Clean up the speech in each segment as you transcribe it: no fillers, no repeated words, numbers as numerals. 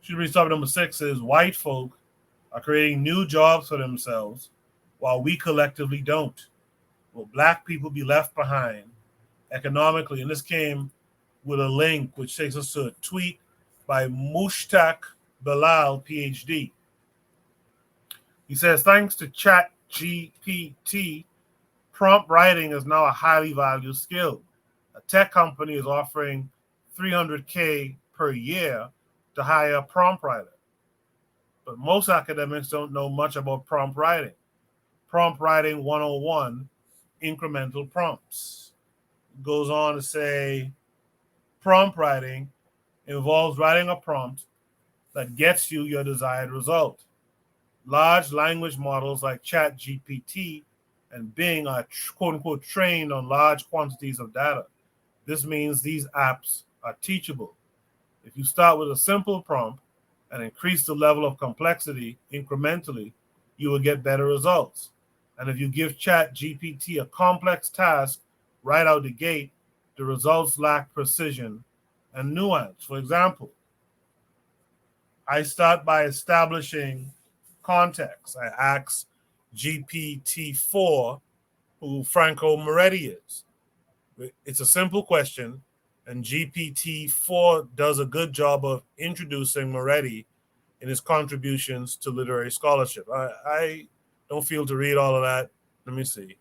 Should be topic number 6 is white folk are creating new jobs for themselves while we collectively don't. Will black people be left behind economically? And this came with a link which takes us to a tweet by Mushtaq Bilal, PhD. He says, thanks to Chat GPT, prompt writing is now a highly valued skill. A tech company is offering $300K per year to hire a prompt writer. But most academics don't know much about prompt writing. Prompt writing 101, incremental prompts. It goes on to say, prompt writing involves writing a prompt that gets you your desired result. Large language models like ChatGPT and Bing are quote unquote trained on large quantities of data. This means these apps are teachable. If you start with a simple prompt and increase the level of complexity incrementally, you will get better results. And if you give ChatGPT a complex task right out the gate, the results lack precision and nuance. For example, I start by establishing context. I ask GPT-4 who Franco Moretti is. It's a simple question, and GPT-4 does a good job of introducing Moretti in his contributions to literary scholarship. I don't feel to read all of that. Let me see.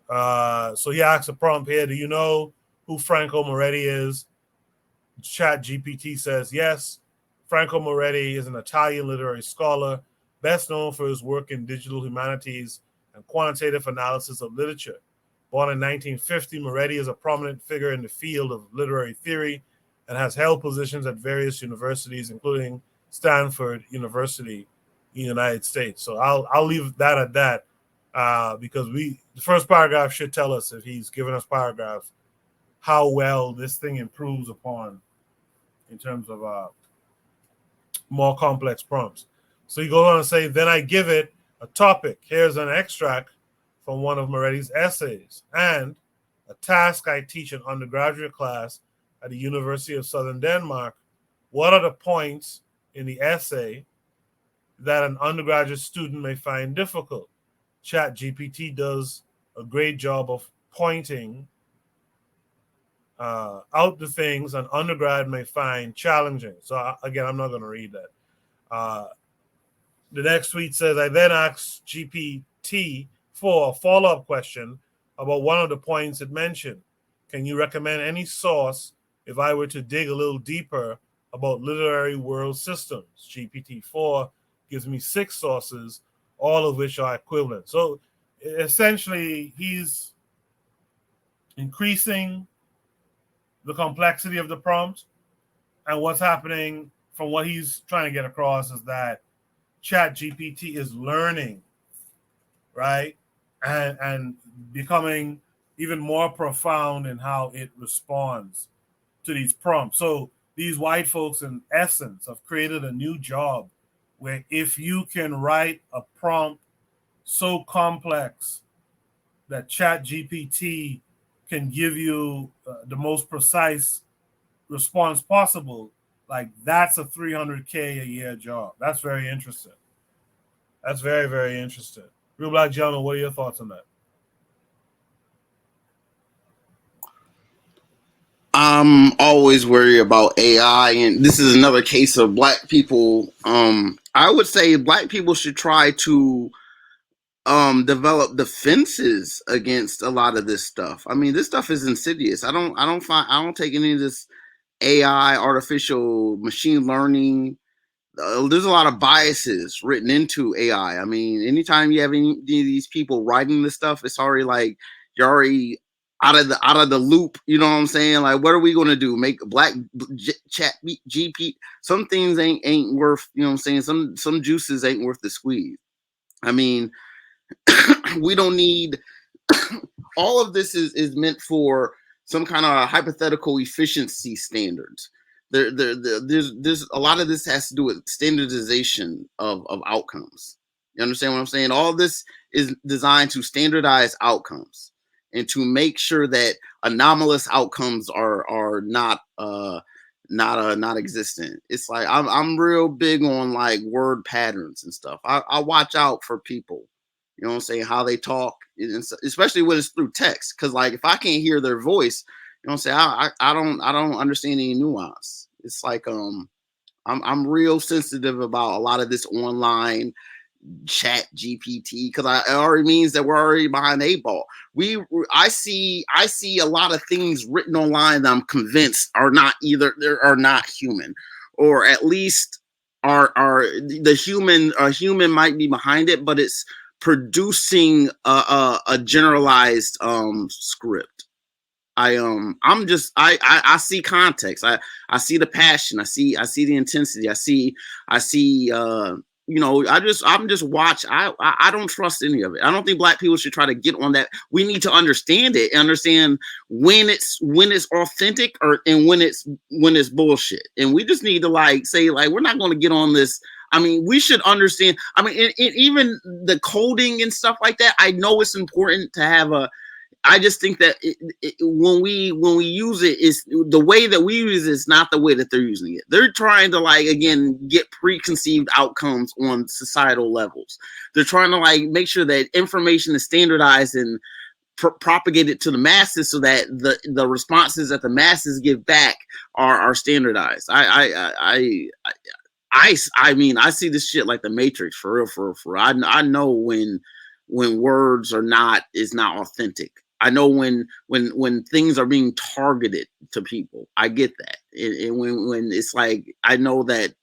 So he asks a prompt here, do you know who Franco Moretti is? Chat GPT says yes. Franco Moretti is an Italian literary scholar, best known for his work in digital humanities and quantitative analysis of literature. Born in 1950, Moretti is a prominent figure in the field of literary theory and has held positions at various universities, including Stanford University in the United States. So I'll leave that at that because the first paragraph should tell us, if he's given us paragraphs, how well this thing improves upon in terms of more complex prompts. So he goes on to say, then I give it a topic. Here's an extract from one of Moretti's essays and a task I teach an undergraduate class at the University of Southern Denmark. What are the points in the essay that an undergraduate student may find difficult? ChatGPT does a great job of pointing out the things an undergrad may find challenging. So again, I'm not going to read that. The next tweet says, I then asked GPT for a follow-up question about one of the points it mentioned. Can you recommend any source if I were to dig a little deeper about literary world systems? GPT-4 gives me 6 sources, all of which are equivalent. So essentially, he's increasing the complexity of the prompt. And what's happening from what he's trying to get across is that ChatGPT is learning, right? And becoming even more profound in how it responds to these prompts. So these white folks, in essence, have created a new job where if you can write a prompt so complex that ChatGPT can give you the most precise response possible, like that's a $300K a year job. That's very interesting. That's very, very interesting. Real Black Gentleman, what are your thoughts on that? I'm always worried about AI, and this is another case of black people. I would say black people should try to develop defenses against a lot of this stuff. I mean, this stuff is insidious. I don't take any of this AI, artificial machine learning. There's a lot of biases written into AI. I mean, anytime you have any of these people writing this stuff, it's already like you're already out of the loop. You know what I'm saying? Like, what are we going to do? Make black chat GP? Some things ain't worth. You know what I'm saying? Some juices ain't worth the squeeze. I mean, we don't need all of this is meant for some kind of hypothetical efficiency standards. There's a lot of this has to do with standardization of outcomes. You understand what I'm saying? All this is designed to standardize outcomes and to make sure that anomalous outcomes are not not existent. It's like I'm real big on like word patterns and stuff. I watch out for people, you know what I'm saying, how they talk, especially when it's through text. Because like if I can't hear their voice, you know what I'm saying, I don't understand any nuance. It's like I'm real sensitive about a lot of this online chat GPT, because it already means that we're already behind the eight ball. I see a lot of things written online that I'm convinced are not are not human, or at least are the human, a human might be behind it, but it's producing a generalized script. I see context. I see the passion. I see the intensity. I see you know, I'm just watch. I don't trust any of it. I don't think black people should try to get on that. We need to understand it, understand when it's authentic, or and when it's bullshit. And we just need to like say like we're not going to get on this. I mean, we should understand. I mean, even the coding and stuff like that. I know it's important to have a. I just think that when we use it, is the way that we use it is not the way that they're using it. They're trying to like again get preconceived outcomes on societal levels. They're trying to like make sure that information is standardized and propagated to the masses, so that the responses that the masses give back are standardized. I mean, I see this shit like the Matrix for real, for real. I know when words is not authentic. I know when things are being targeted to people. I get that. And when it's like, I know that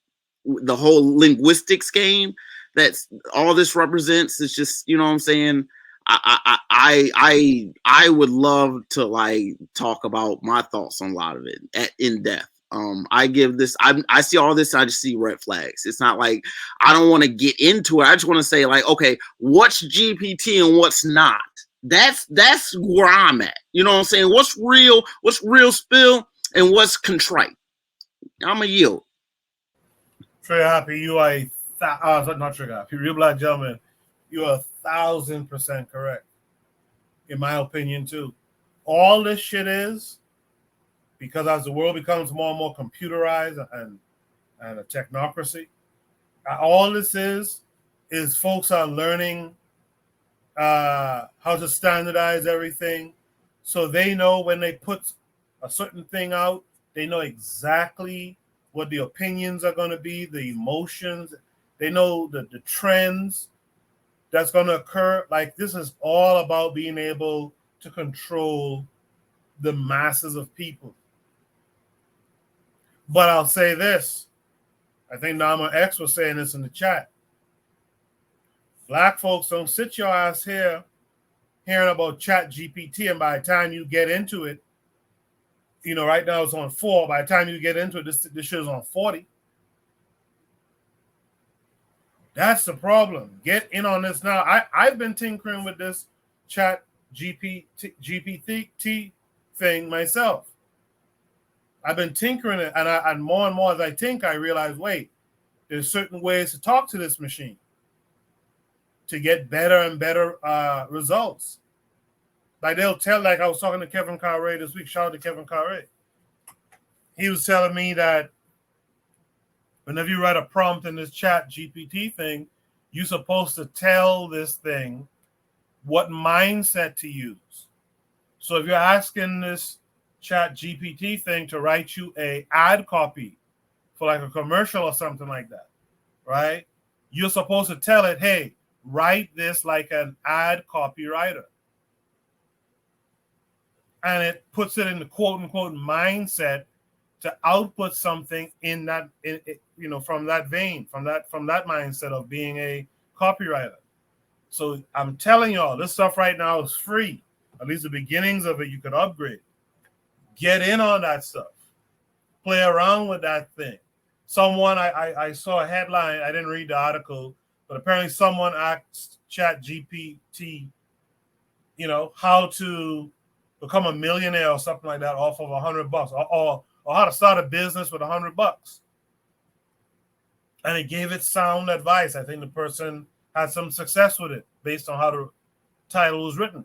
the whole linguistics game that's all this represents is just, you know what I'm saying? I would love to like talk about my thoughts on a lot of it in depth. I give this, I see all this, I just see red flags. It's not like I don't want to get into it. I just want to say like, okay, what's GPT and what's not? That's where I'm at. You know what I'm saying? What's real spill, and what's contrite? I'm a yield. Trey Happy, you are not Trey Happy, real black gentleman. You are 1,000% correct, in my opinion too. All this shit is because as the world becomes more and more computerized and a technocracy, all this is folks are learning how to standardize everything, so they know when they put a certain thing out, they know exactly what the opinions are going to be, the emotions, they know the trends that's going to occur. Like, this is all about being able to control the masses of people. But I'll say this, I think Nama X was saying this in the chat. Black folks, don't sit your ass here hearing about Chat GPT, and by the time you get into it, you know, right now it's on 4. By the time you get into it, this shit is on 40. That's the problem. Get in on this now. I've been tinkering with this Chat GPT thing myself. I've been tinkering it, and more as I think, I realize, wait, there's certain ways to talk to this machine to get better and better results. Like they'll tell, like I was talking to Kevin Carre this week. Shout out to Kevin Carre. He was telling me that whenever you write a prompt in this Chat GPT thing, you're supposed to tell this thing what mindset to use. So if you're asking this Chat GPT thing to write you a ad copy for like a commercial or something like that, right? You're supposed to tell it, hey, write this like an ad copywriter. And it puts it in the quote unquote mindset to output something in that, you know, from that vein, from that mindset of being a copywriter. So I'm telling y'all, this stuff right now is free. At least the beginnings of it, you could upgrade. Get in on that stuff. Play around with that thing. Someone, I saw a headline, I didn't read the article, but apparently someone asked Chat GPT, you know, how to become a millionaire or something like that off of $100, or how to start a business with $100. And it gave it sound advice. I think the person had some success with it based on how the title was written.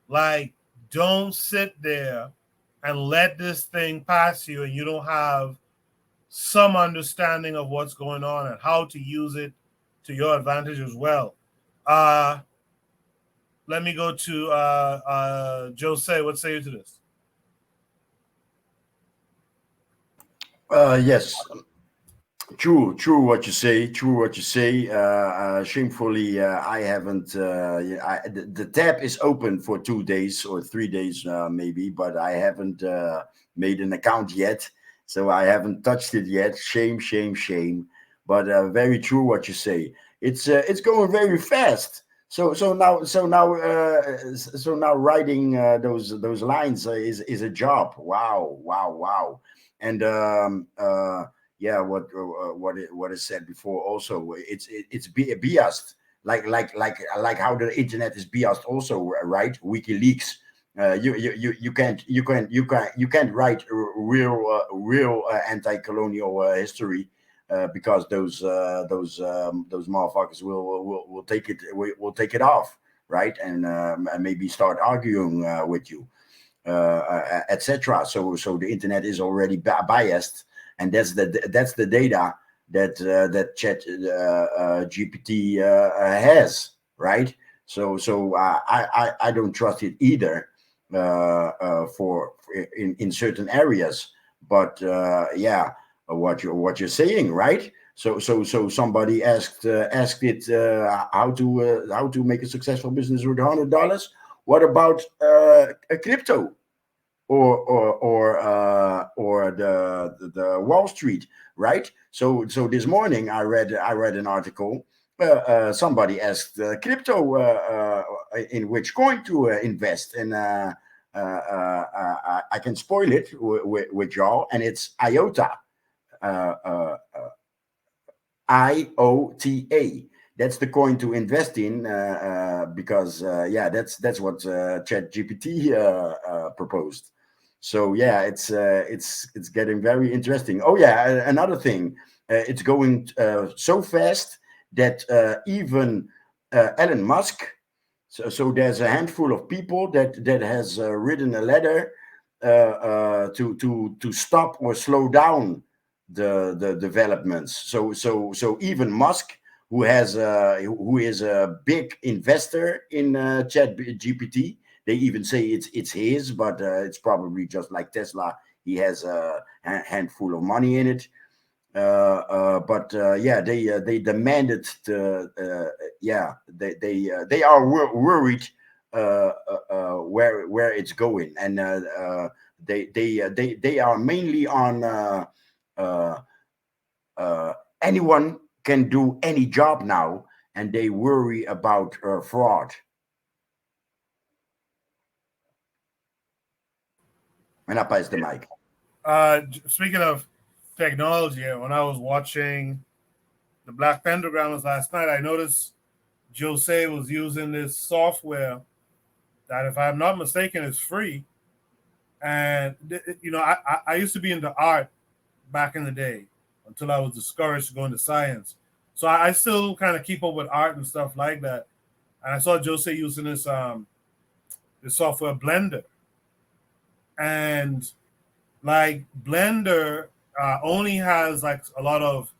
Like, don't sit there and let this thing pass you, and you don't have some understanding of what's going on and how to use it to your advantage as well. Uh, Let me go to Jose. What say you to this? Yes, true what you say. True what you say. Shamefully, I haven't. Yeah, the tab is open for 2 days or 3 days, maybe, but I haven't made an account yet, so I haven't touched it yet. Shame, shame, shame. But very true what you say. It's going very fast. So now writing those lines is a job. Wow, wow, wow. And yeah, what is said before also, it's biased, like how the internet is biased also, right? WikiLeaks, you can't write real anti-colonial history, because those motherfuckers will take it off, right? And maybe start arguing with you, etc. So the internet is already biased, and that's the data that Chat GPT has, right? So I don't trust it either, for in certain areas. But yeah, what you're saying, right? So somebody asked it, how to make a successful business with $100. What about a crypto, or the Wall Street, right? So this morning I read an article. Somebody asked crypto, in which coin to invest, and I can spoil it with y'all, and it's IOTA. Uh, uh, IOTA. That's the coin to invest in, because yeah, that's what ChatGPT proposed. So yeah, it's getting very interesting. Oh yeah, another thing, it's going so fast that even Elon Musk. So there's a handful of people that has written a letter to stop or slow down the developments. So even Musk, who is a big investor in Chat GPT, they even say it's his, but it's probably just like Tesla. He has a handful of money in it. But yeah, they demanded yeah, they are worried where it's going, and they are mainly on uh, anyone can do any job now, and they worry about fraud. And I pass the mic. Speaking of technology, when I was watching the Black Pentagrams last night, I noticed Jose was using this software that, if I'm not mistaken, is free. And I used to be into art back in the day until I was discouraged to go into science. So I still kind of keep up with art and stuff like that. And I saw Jose using this software Blender, and like Blender only has like a lot of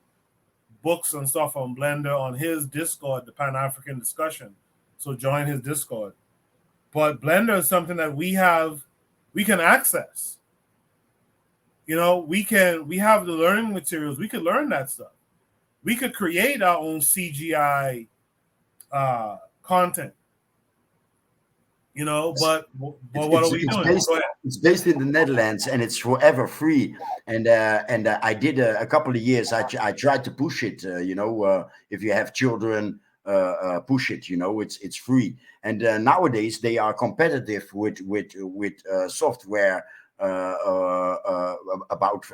books and stuff on Blender on his Discord, the Pan African discussion. So join his Discord. But Blender is something that we can access. We have the learning materials. We could learn that stuff. We could create our own CGI content. What are it's we it's doing? based Go ahead. it's based in the Netherlands, and it's forever free. And I did a couple of years. I tried to push it. If you have children, push it. It's free. And nowadays they are competitive with software about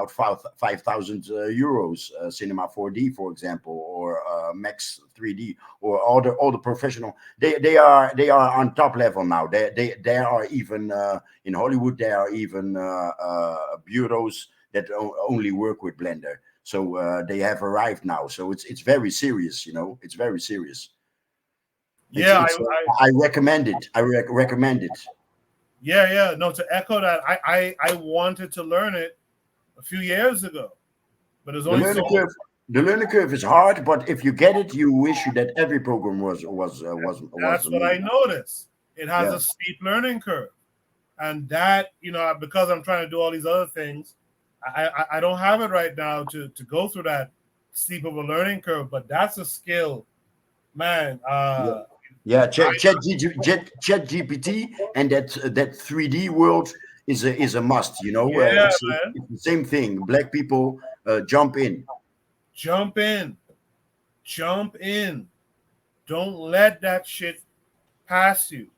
5,000 euros, Cinema 4D, for example, or Max 3D, or all the professional. They are on top level now. They are even in Hollywood. There are even bureaus that only work with Blender. So they have arrived now. So it's very serious. It's very serious. It's Yeah, it's. I recommend it. I recommend it. Yeah. No, to echo that, I wanted to learn it a few years ago, but there's The only so learning curve, the learning curve is hard, but if you get it, you wish that every program was that's what I made. noticed. It has Yeah. a steep learning curve. And that, because I'm trying to do all these other things, I don't have it right now to go through that steep of a learning curve, but that's a skill, man. Yeah. Yeah, Chat GPT and that 3D world is a must. You know, Yeah, man. it's the same thing. Black people jump in. Jump in. Jump in. Don't let that shit pass you.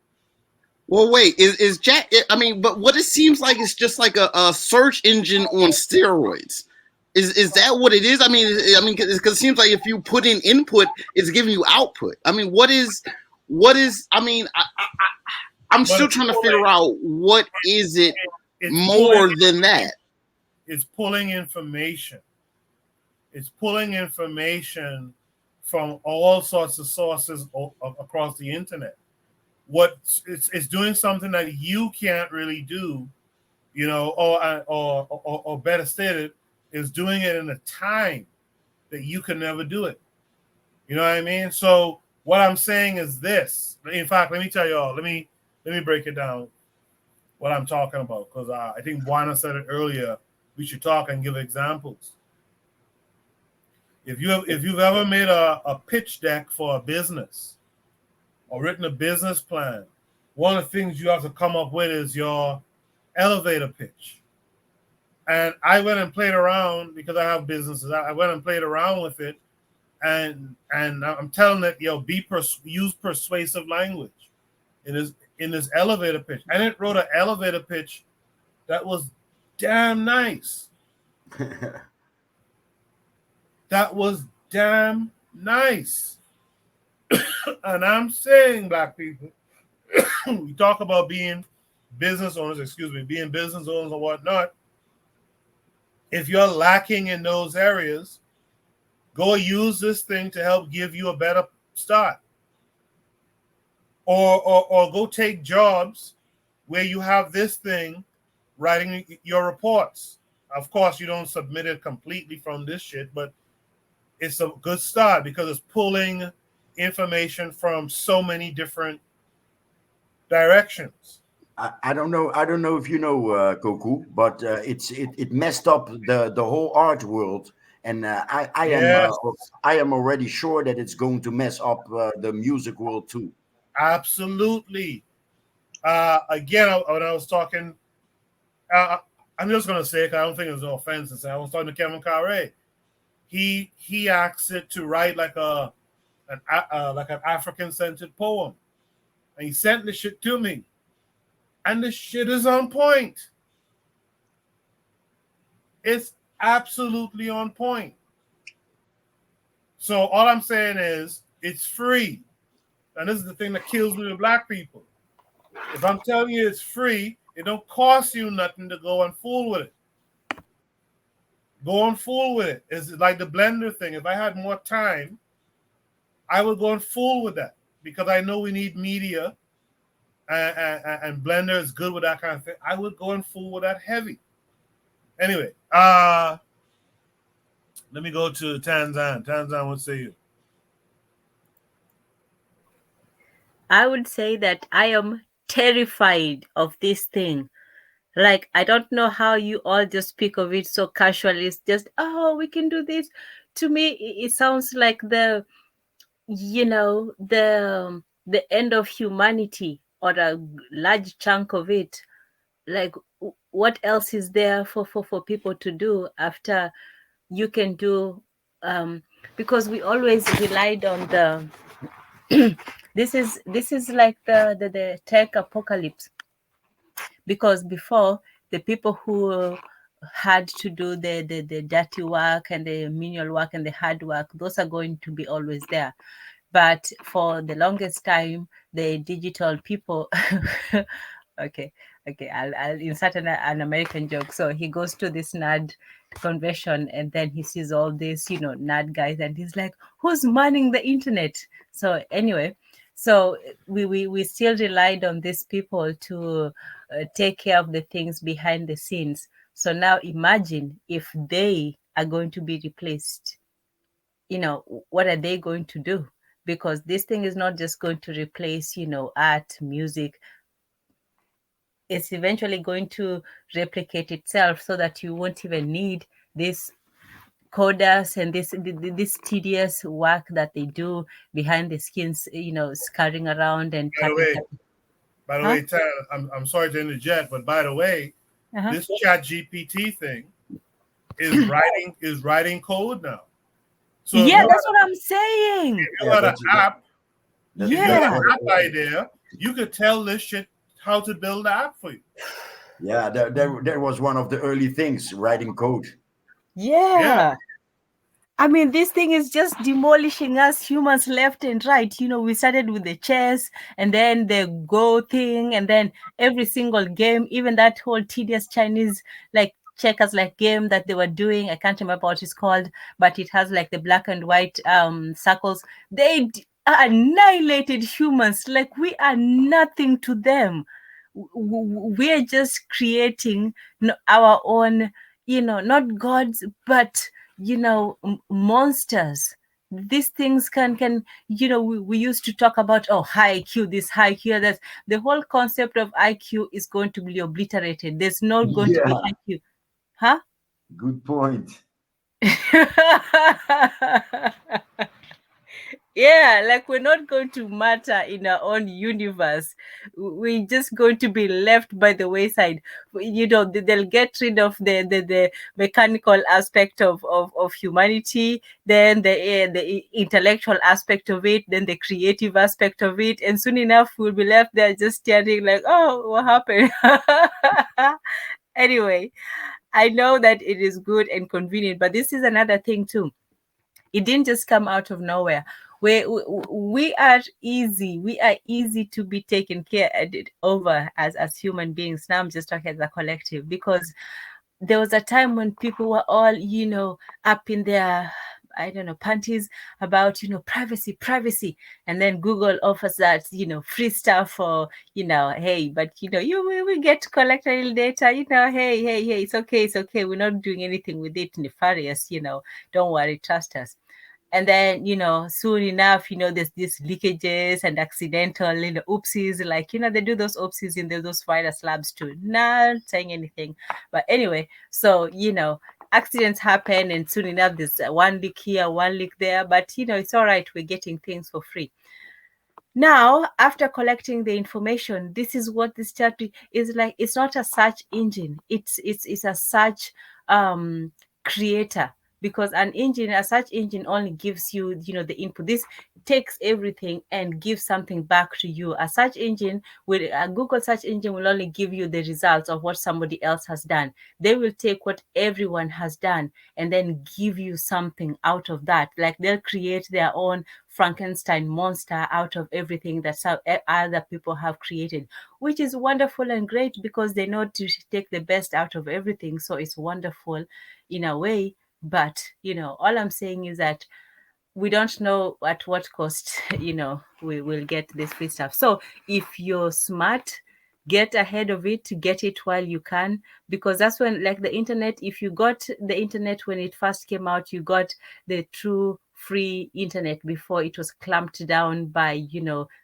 Well, wait, is Jack? I mean, but what it seems like is just like a search engine on steroids. Is that what it is? I mean, because it seems like if you put in input, it's giving you output. I mean, what is? I mean, I'm But still trying to figure out what is it it's pulling more than that. it's pulling information. It's pulling information from all sorts of sources across the internet. What it's doing something that you can't really do, or better stated, is doing it in a time that you can never do it. You know what I mean? So what I'm saying is this. In fact, let me tell y'all. Let me break it down. What I'm talking about, because I think Juana said it earlier. We should talk and give examples. If you've ever made a pitch deck for a business or written a business plan, one of the things you have to come up with is your elevator pitch. And I went and played around because I have businesses. I went and played around with it, and I'm telling it, use persuasive language in this elevator pitch. And it wrote an elevator pitch that was damn nice. That was damn nice. And I'm saying, black people, we talk about being business owners, being business owners or whatnot. If you're lacking in those areas, go use this thing to help give you a better start. Or go take jobs where you have this thing writing your reports. Of course, you don't submit it completely from this shit, but it's a good start because it's pulling information from so many different directions. I don't know. I don't know if you know Goku, but it messed up the whole art world, and Yes, I am already sure that it's going to mess up the music world too. absolutely. Again, when I was talking, uh, I'm just gonna say it 'cause I don't think there's no offense to say. I was talking to Kevin Carre. He asked it to write like an African centered poem, and he sent the shit to me, and the shit is on point. It's absolutely on point. So all I'm saying is it's free, and this is the thing that kills me with black people. If I'm telling you it's free, it don't cost you nothing to go and fool with it. Go and fool with it. It's like the blender thing. If I had more time, I would go and fool with that because I know we need media, and Blender is good with that kind of thing. I would go and fool with that heavy. Anyway, let me go to Tanzan. Tanzan, what say you? I would say that I am terrified of this thing. Like, I don't know how you all just speak of it so casually. It's just, oh, we can do this. To me, it sounds like the end of humanity, or a large chunk of it. Like, what else is there for people to do after you can do? Because we always relied on the this is like the tech apocalypse, because before, the people who had to do the dirty work and the manual work and the hard work, those are going to be always there. But for the longest time, the digital people okay, I'll insert an American joke. So he goes to this nerd convention, and then he sees all these nerd guys, and he's like, who's manning the internet? So anyway, So we still relied on these people to take care of the things behind the scenes. So now imagine if they are going to be replaced, what are they going to do? Because this thing is not just going to replace, art, music. It's eventually going to replicate itself so that you won't even need this coders and this tedious work that they do behind the skins, scurrying around and By the way, tapping. by the Huh? way, Tara, I'm sorry to interject, but by the way, Uh-huh. this Chat GPT thing is writing code now. So Yeah, that's what I'm saying. if you had an app, That's, if you had that's Yeah. an what, app idea, you could tell this shit how to build the app for you. yeah, that was one of the early things, writing code. Yeah. I mean, this thing is just demolishing us humans left and right. We started with the chess and then the Go thing, and then every single game, even that whole tedious Chinese like checkers like game that they were doing. I can't remember what it's called, but it has like the black and white circles. They annihilated humans. Like we are nothing to them. We're just creating our own, not gods, but monsters. These things can we used to talk about, oh, high IQ, this high IQ, that the whole concept of IQ is going to be obliterated. There's not going to be Yeah, IQ. Huh? good point. Yeah, like we're not going to matter in our own universe. We're just going to be left by the wayside. They'll get rid of the mechanical aspect of humanity, then the intellectual aspect of it, then the creative aspect of it, and soon enough we'll be left there just staring like, oh, what happened? Anyway, I know that it is good and convenient, but this is another thing too. It didn't just come out of nowhere. We are easy. We are easy to be taken care over as human beings. Now I'm just talking as a collective, because there was a time when people were all, up in their, I don't know, panties about, privacy, privacy. And then Google offers that, free stuff for, hey, but, we get to collect a little data, hey, it's okay, it's okay. We're not doing anything with it nefarious, don't worry, trust us. And then, soon enough, there's these leakages and accidental, oopsies, like, they do those oopsies in those virus labs too. Not saying anything. But anyway, so, accidents happen, and soon enough, there's one leak here, one leak there. But, it's all right. We're getting things for free. Now, after collecting the information, this is what this chat is like. It's not a search engine. It's a search creator, because a search engine only gives you, the input. This takes everything and gives something back to you. A search engine a Google search engine will only give you the results of what somebody else has done. They will take what everyone has done and then give you something out of that. Like they'll create their own Frankenstein monster out of everything that other people have created, which is wonderful and great, because they know to take the best out of everything. So it's wonderful in a way. But, all I'm saying is that we don't know at what cost, we will get this free stuff. So if you're smart, get ahead of it, get it while you can, because that's when, like the internet, if you got the internet when it first came out, you got the true free internet before it was clamped down by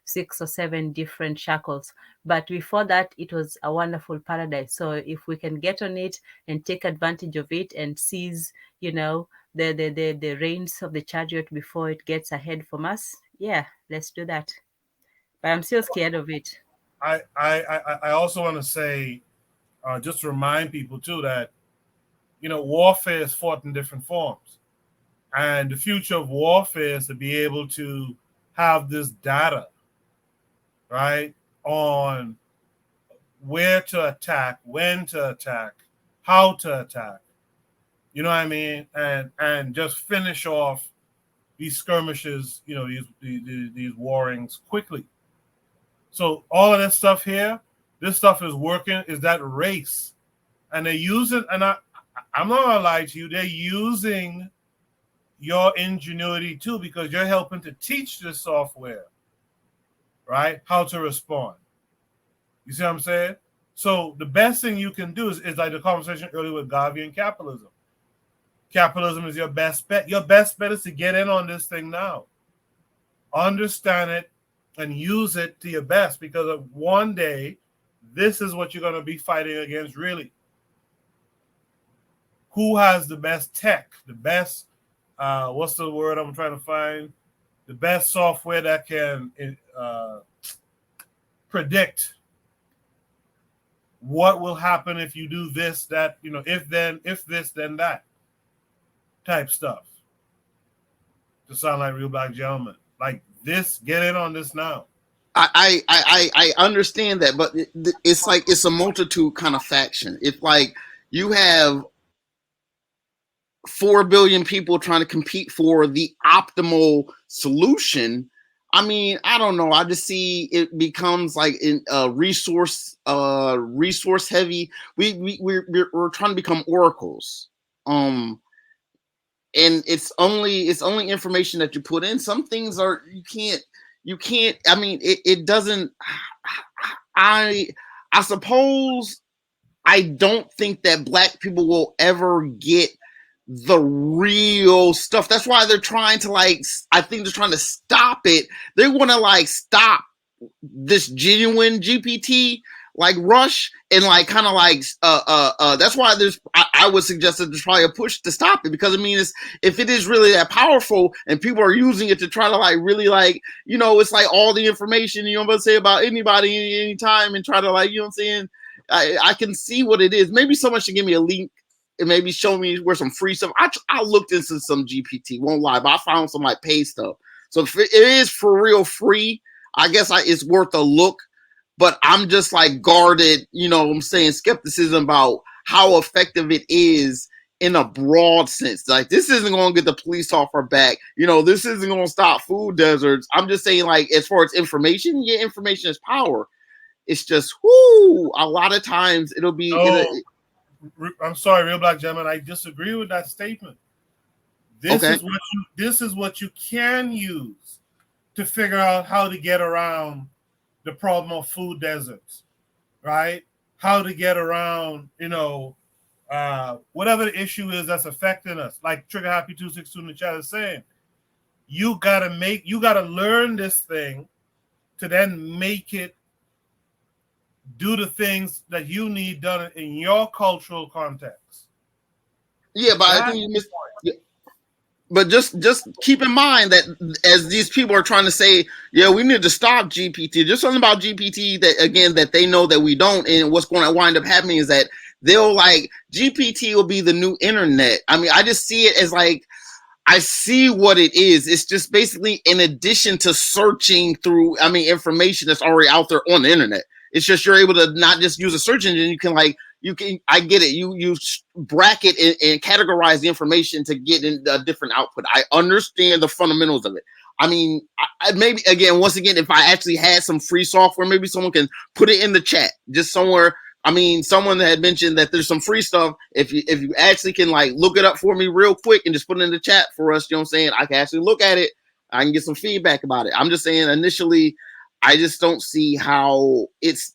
6 or 7 different shackles. But before that, it was a wonderful paradise. So if we can get on it and take advantage of it and seize the reins of the chariot before it gets ahead from us, yeah, let's do that. But I'm still scared of it. I also want to say, just to remind people too, that warfare is fought in different forms, and the future of warfare is to be able to have this data, right, on where to attack, when to attack, how to attack. You know what I mean? And just finish off these skirmishes, these warrings quickly. So all of this stuff here, this stuff is working. Is that race, and they use it. And I'm not gonna lie to you, they're using your ingenuity too, because you're helping to teach this software. right? How to respond. You see what I'm saying? So the best thing you can do is like the conversation earlier with Gavi and capitalism. Capitalism is your best bet. Your best bet is to get in on this thing now. Understand it and use it to your best, because of one day, this is what you're going to be fighting against, really. Who has the best tech, the best, what's the word I'm trying to find? The best software that can predict what will happen if you do this, that, if this, then that type stuff. To sound like real black gentlemen. Like this, get in on this now. I understand that, but it's like it's a multitude kind of faction. It's like you have 4 billion people trying to compete for the optimal solution. I mean, I don't know. I just see it becomes like in resource heavy. We're trying to become oracles. And it's only information that you put in. Some things are you can't. I mean, it doesn't. I suppose I don't think that black people will ever get the real stuff. That's why they're trying to I think they're trying to stop it. They want to stop this genuine GPT rush and kind of that's why I would suggest that there's probably a push to stop it, because I mean if it is really that powerful and people are using it to try to really it's like all the information you know say about anybody anytime and try to you know what I'm saying. I can see what it is. Maybe someone should give me a link and maybe show me where some free stuff. I looked into some GPT, won't lie, but I found some paid stuff. So if it is for real free, I guess it's worth a look. But I'm just guarded, you know what I'm saying, skepticism about how effective it is in a broad sense. This isn't going to get the police off our back. This isn't going to stop food deserts. I'm just saying, as far as information, yeah, information is power. It's just, a lot of times it'll be. I'm sorry, real black gentleman. I disagree with that statement. This is what you can use to figure out how to get around the problem of food deserts, right? How to get around, whatever the issue is that's affecting us. Like Trigger Happy 262 in the chat is saying, you gotta learn this thing to then make it do the things that you need done in your cultural context. Yeah, but I think you missed. Yeah. But just keep in mind that as these people are trying to say, yeah, we need to stop GPT. There's something about GPT that they know that we don't, and what's going to wind up happening is that they'll GPT will be the new internet. I mean, I just see it as I see what it is. It's just basically in addition to searching through, information that's already out there on the internet. It's just you're able to not just use a search engine. You can I get it. You bracket and categorize the information to get in a different output. I understand the fundamentals of it. I mean, maybe once again, if I actually had some free software, maybe someone can put it in the chat just somewhere. I mean, someone had mentioned that there's some free stuff. If you actually can look it up for me real quick and just put it in the chat for us, you know what I'm saying? I can actually look at it. I can get some feedback about it. I'm just saying initially, I just don't see how it's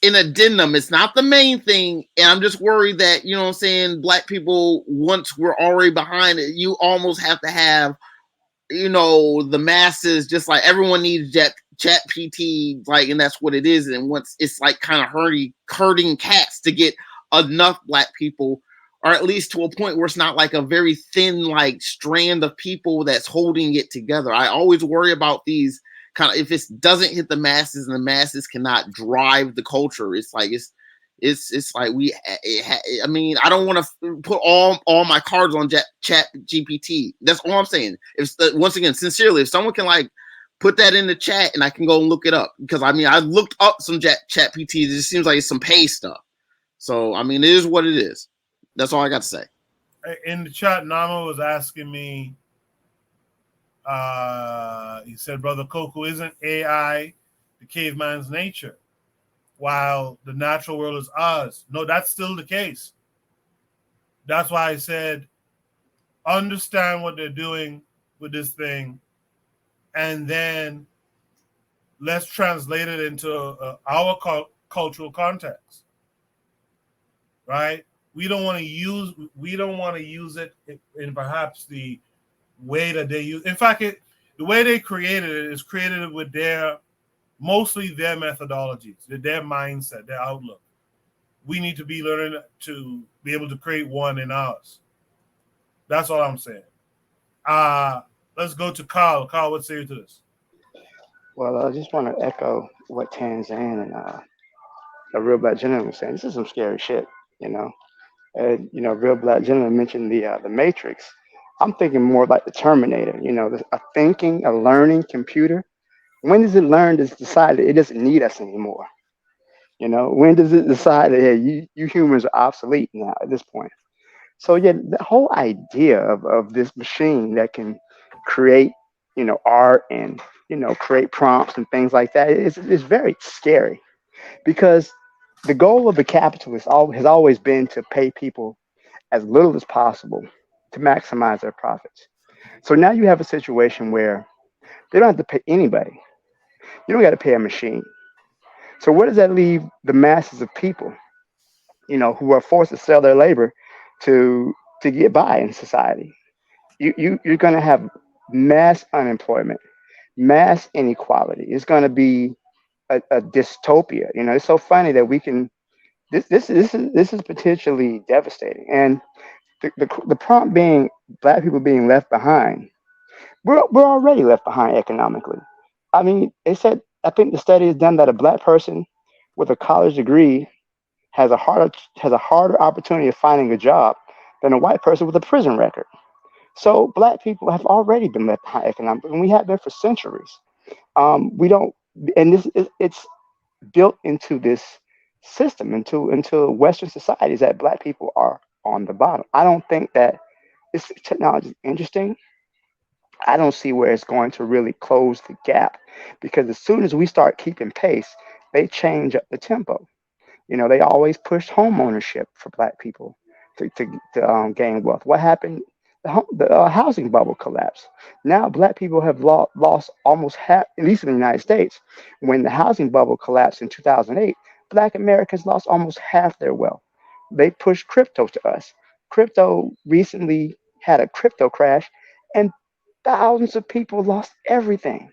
an addendum. It's not the main thing. And I'm just worried that, you know what I'm saying, black people, once we're already behind it, you almost have to have, the masses, just everyone needs chat PT, and that's what it is. And once it's kind of herding cats to get enough black people, or at least to a point where it's not a very thin strand of people that's holding it together. I always worry about these if it doesn't hit the masses and the masses cannot drive the culture. It's I don't want to put all my cards on chat GPT. That's all I'm saying. Once again, sincerely, if someone can put that in the chat and I can go and look it up, because I looked up some chat PT. It just seems like it's some pay stuff. So it is what it is. That's all I got to say. In the chat, Nama was asking me, he said, Brother Coco, isn't AI the caveman's nature while the natural world is ours? No, that's still the case. That's why I said, understand what they're doing with this thing and then let's translate it into our cultural context, right? We don't want to use it in perhaps the way that they use. In fact, the way they created it is created with mostly their methodologies, their mindset, their outlook. We need to be learning to be able to create one in ours. That's all I'm saying. Let's go to Carl. Carl, what say you to this? Well, I just want to echo what Tanzan and a real black gentleman was saying. This is some scary shit, you know. And real black gentleman mentioned the Matrix. I'm thinking more like the Terminator. A thinking, a learning computer. When does it learn to decide that it doesn't need us anymore? When does it decide that hey, you humans are obsolete now at this point? So yeah, the whole idea of this machine that can create, art and create prompts and things like that is very scary because the goal of the capitalist has always been to pay people as little as possible to maximize their profits. So now you have a situation where they don't have to pay anybody. You don't got to pay a machine. So where does that leave the masses of people, who are forced to sell their labor to get by in society? You're going to have mass unemployment, mass inequality. It's going to be a dystopia. It's so funny that we can. This is potentially devastating, and the prompt being black people being left behind. We're already left behind economically. I mean, they said I think the study has done that a black person with a college degree has a harder opportunity of finding a job than a white person with a prison record. So black people have already been left behind economically, and we have been for centuries. We don't, and it's built into this system, into Western societies that black people are on the bottom. I don't think that this technology is interesting. I don't see where it's going to really close the gap because as soon as we start keeping pace, they change up the tempo. They always pushed home ownership for black people to gain wealth. What happened? The housing bubble collapsed. Now black people have lost almost half, at least in the United States. When the housing bubble collapsed in 2008, black Americans lost almost half their wealth. They pushed crypto to us. Crypto recently had a crypto crash, and thousands of people lost everything.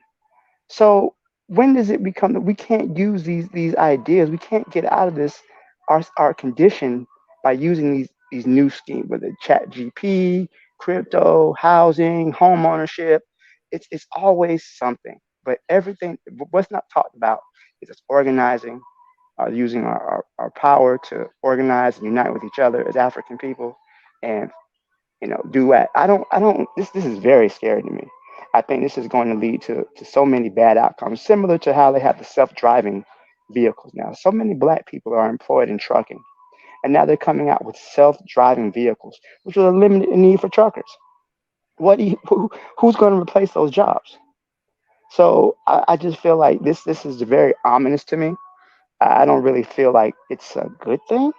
So when does it become that we can't use these ideas? We can't get out of this our condition by using these new schemes, whether chat GP, crypto, housing, home ownership. It's always something. But everything what's not talked about is us organizing, using our power to organize and unite with each other as African people and do that. I don't this is very scary to me. I think this is going to lead to so many bad outcomes, similar to how they have the self-driving vehicles now. So many black people are employed in trucking, and now they're coming out with self-driving vehicles, which will eliminate the need for truckers. Who's going to replace those jobs? So I just feel like this is very ominous to me. I don't really feel like it's a good thing.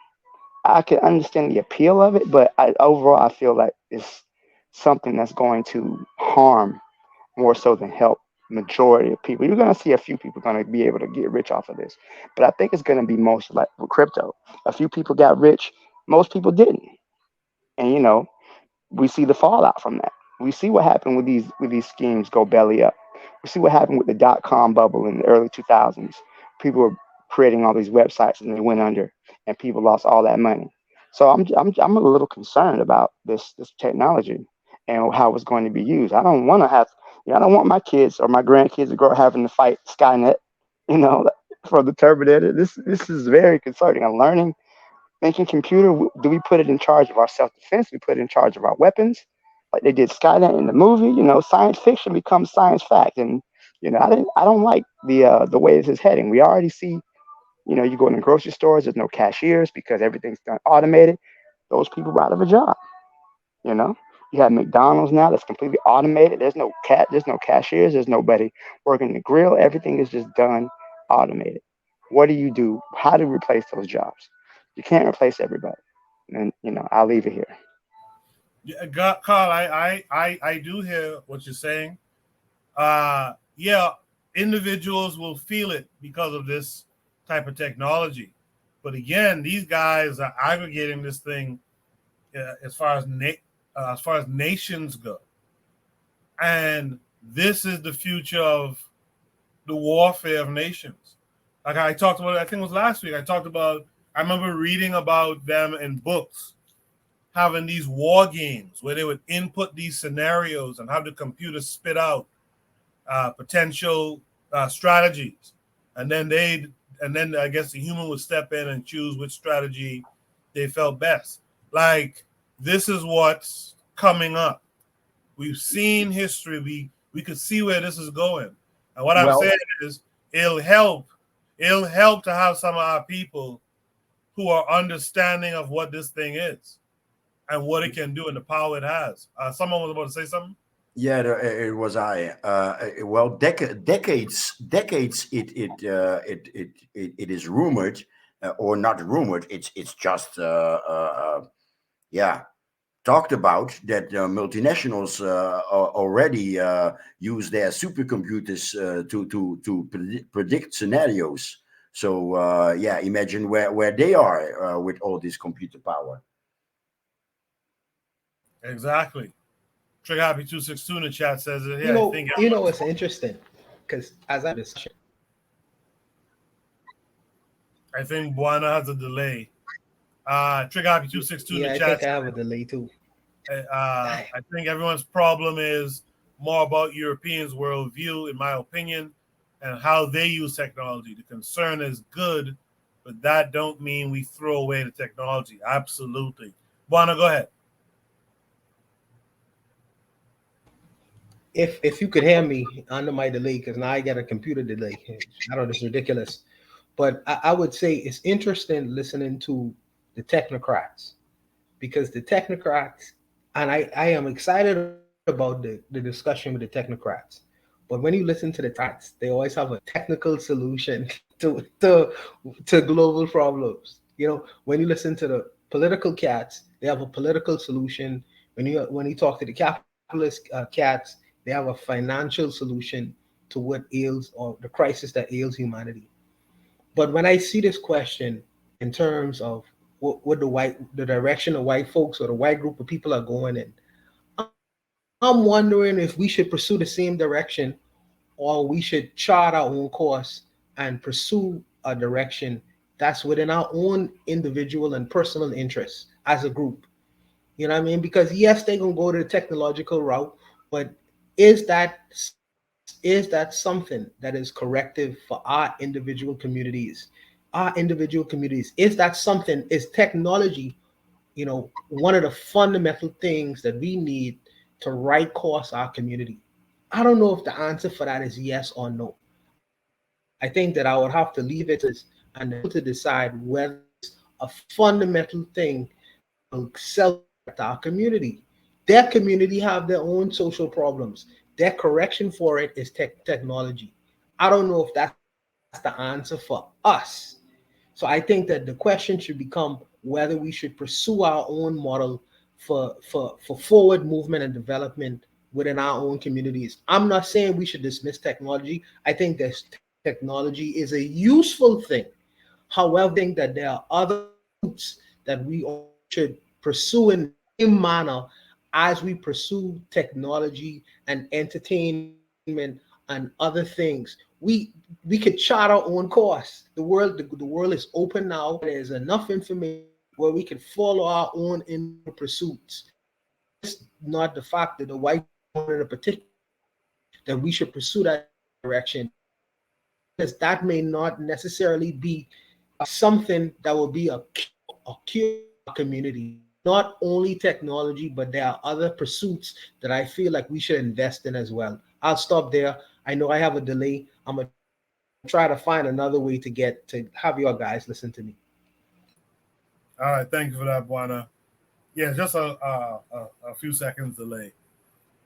I can understand the appeal of it, but overall, I feel like it's something that's going to harm more so than help majority of people. You're going to see a few people going to be able to get rich off of this, but I think it's going to be most like with crypto. A few people got rich, most people didn't, and we see the fallout from that. We see what happened with these schemes go belly up. We see what happened with the dot-com bubble in the early 2000s. People were creating all these websites and they went under, and people lost all that money. So I'm a little concerned about this technology and how it's going to be used. I don't want to have, I don't want my kids or my grandkids to grow up having to fight Skynet, you know, for the Terminator. This is very concerning. I'm learning thinking computer, do we put it in charge of our self-defense? We put it in charge of our weapons, like they did Skynet in the movie. Science fiction becomes science fact, and I don't like the way this is heading. We already see, you go in the grocery stores, there's no cashiers because everything's done automated. Those people are out of a job. You know, you have McDonald's now that's completely automated. There's no cashiers. There's nobody working the grill. Everything is just done automated. What do you do? How to replace those jobs? You can't replace everybody. And I'll leave it here. Yeah, Carl, I do hear what you're saying. Yeah, individuals will feel it because of this type of technology. But again, these guys are aggregating this thing as far as nations go, and this is the future of the warfare of nations. Like I talked about, I think it was last week. I remember reading about them in books having these war games where they would input these scenarios and have the computer spit out potential strategies, and then I guess the human would step in and choose which strategy they felt best. Like this is what's coming up. We've seen history. We could see where this is going, and what I'm saying is it'll help. It'll help to have some of our people who are understanding of what this thing is and what it can do and the power it has. Someone was about to say something. Yeah, it was I. Well, decades. It is rumored, or not rumored. It's just yeah, talked about that multinationals already use their supercomputers to predict scenarios. So yeah, imagine where they are with all this computer power. Exactly. Trigger Happy 262 in the chat says it. You Yeah, I know, think it's interesting because as I discussion, Buana has a delay. Trigger Happy 262 in yeah, the I chat. think I have a delay too. I think everyone's problem is more about Europeans' worldview, in my opinion, and how they use technology. The concern is good, but that don't mean we throw away the technology. Absolutely. Buana, go ahead. If you could hear me under my delay, because now I got a computer delay. I don't know, it's ridiculous. But I would say it's interesting listening to the technocrats, because the technocrats, and I am excited about the discussion with the technocrats. But when you listen to the technocrats, they always have a technical solution to global problems. When you listen to the political cats, they have a political solution. When you talk to the capitalist cats, they have a financial solution to what ails, or the crisis that ails humanity. But when I see this question in terms of what the direction of white folks or the white group of people are going in, I'm wondering if we should pursue the same direction, or we should chart our own course and pursue a direction that's within our own individual and personal interests as a group. You know what I mean? Because yes, they're gonna go to the technological route, but is that something that is corrective for our individual communities? Is that something? Is technology, one of the fundamental things that we need to right course our community? I don't know if the answer for that is yes or no. I think that I would have to leave it to and the people to decide whether it's a fundamental thing will self-correct our community. Their community have their own social problems. Their correction for it is technology. I don't know if that's the answer for us. So I think that the question should become whether we should pursue our own model for forward movement and development within our own communities. I'm not saying we should dismiss technology. I think that technology is a useful thing. However, I think that there are other pursuits that we all should pursue in the same manner as we pursue technology and entertainment and other things. We could chart our own course. The world is open now. There's enough information where we can follow our own individual pursuits. It's not the fact that the white in a particular direction that we should pursue that direction, because that may not necessarily be something that will be a cure for our community. Not only technology, but there are other pursuits that I feel like we should invest in as well. I'll stop there. I know I have a delay. I'm gonna try to find another way to have your guys listen to me. All right, thank you for that, Buana. Yeah, just a few seconds delay.